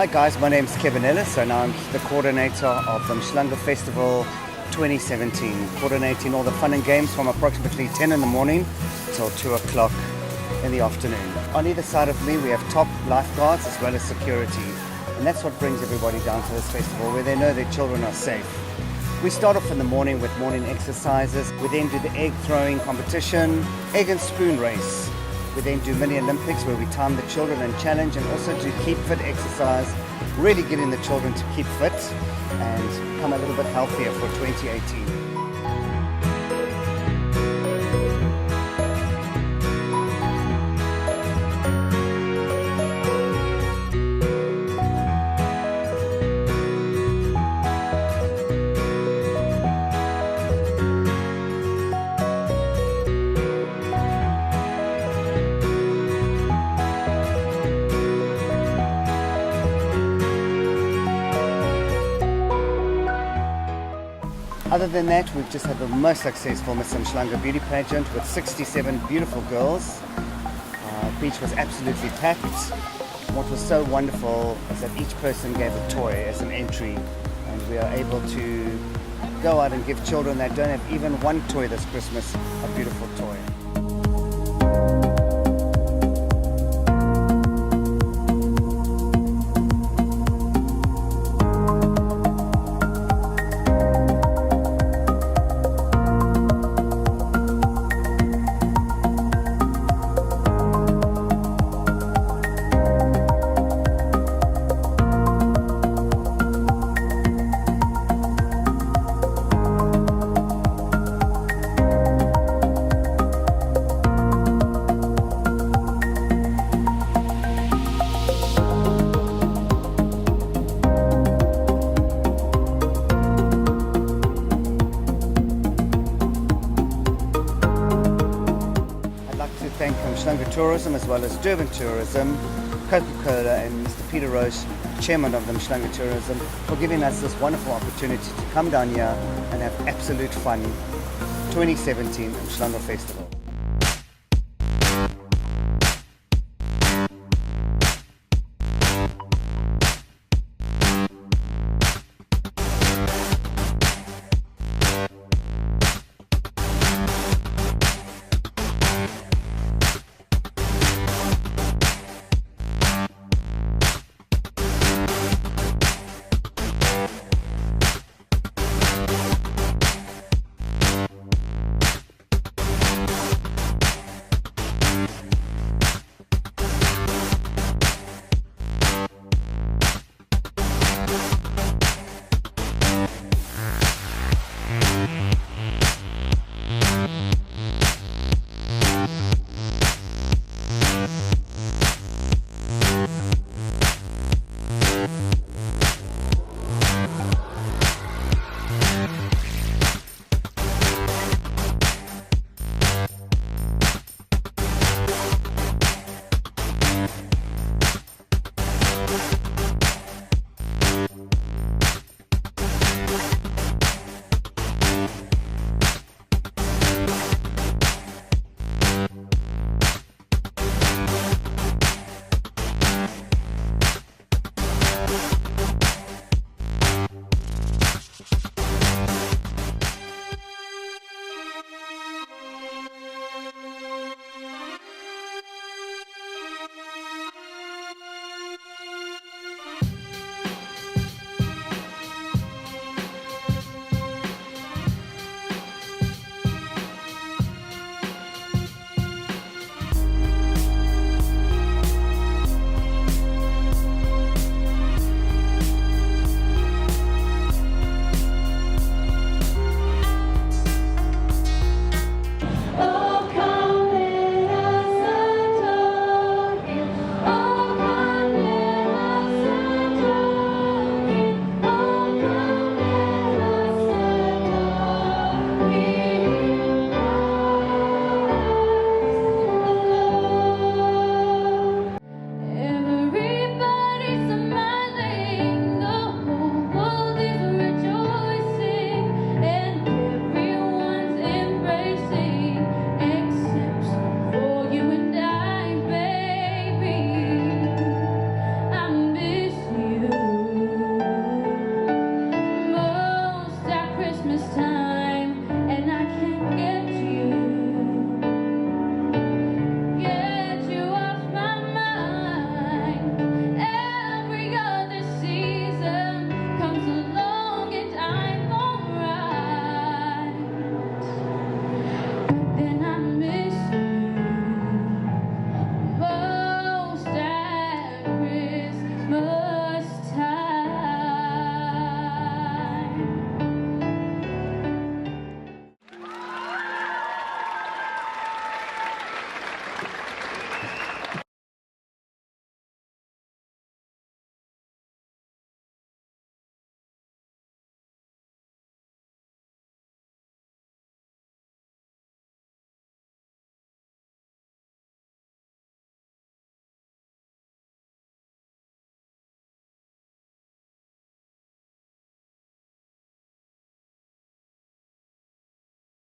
Hi guys, my name's Kevin Ellis and I'm the coordinator of the Mhlanga Festival 2017, coordinating all the fun and games from approximately 10 in the morning till 2 o'clock in the afternoon. On either side of me we have top lifeguards as well as security, and that's what brings everybody down to this festival, where they know their children are safe. We start off in the morning with morning exercises. We then do the egg throwing competition, egg and spoon race. We then do mini Olympics where we time the children and challenge, and also do keep fit exercise, really getting the children to keep fit and become a little bit healthier for 2018. Other than that, we've just had the most successful Miss Mhlanga beauty pageant with 67 beautiful girls. Beach was absolutely packed. What was so wonderful is that each person gave a toy as an entry, and we are able to go out and give children that don't have even one toy this Christmas a beautiful toy. Thank Mhlanga Tourism as well as Durban Tourism, Coca-Cola and Mr. Peter Roche, Chairman of the Mhlanga Tourism, for giving us this wonderful opportunity to come down here and have absolute fun 2017 Mhlanga Festival.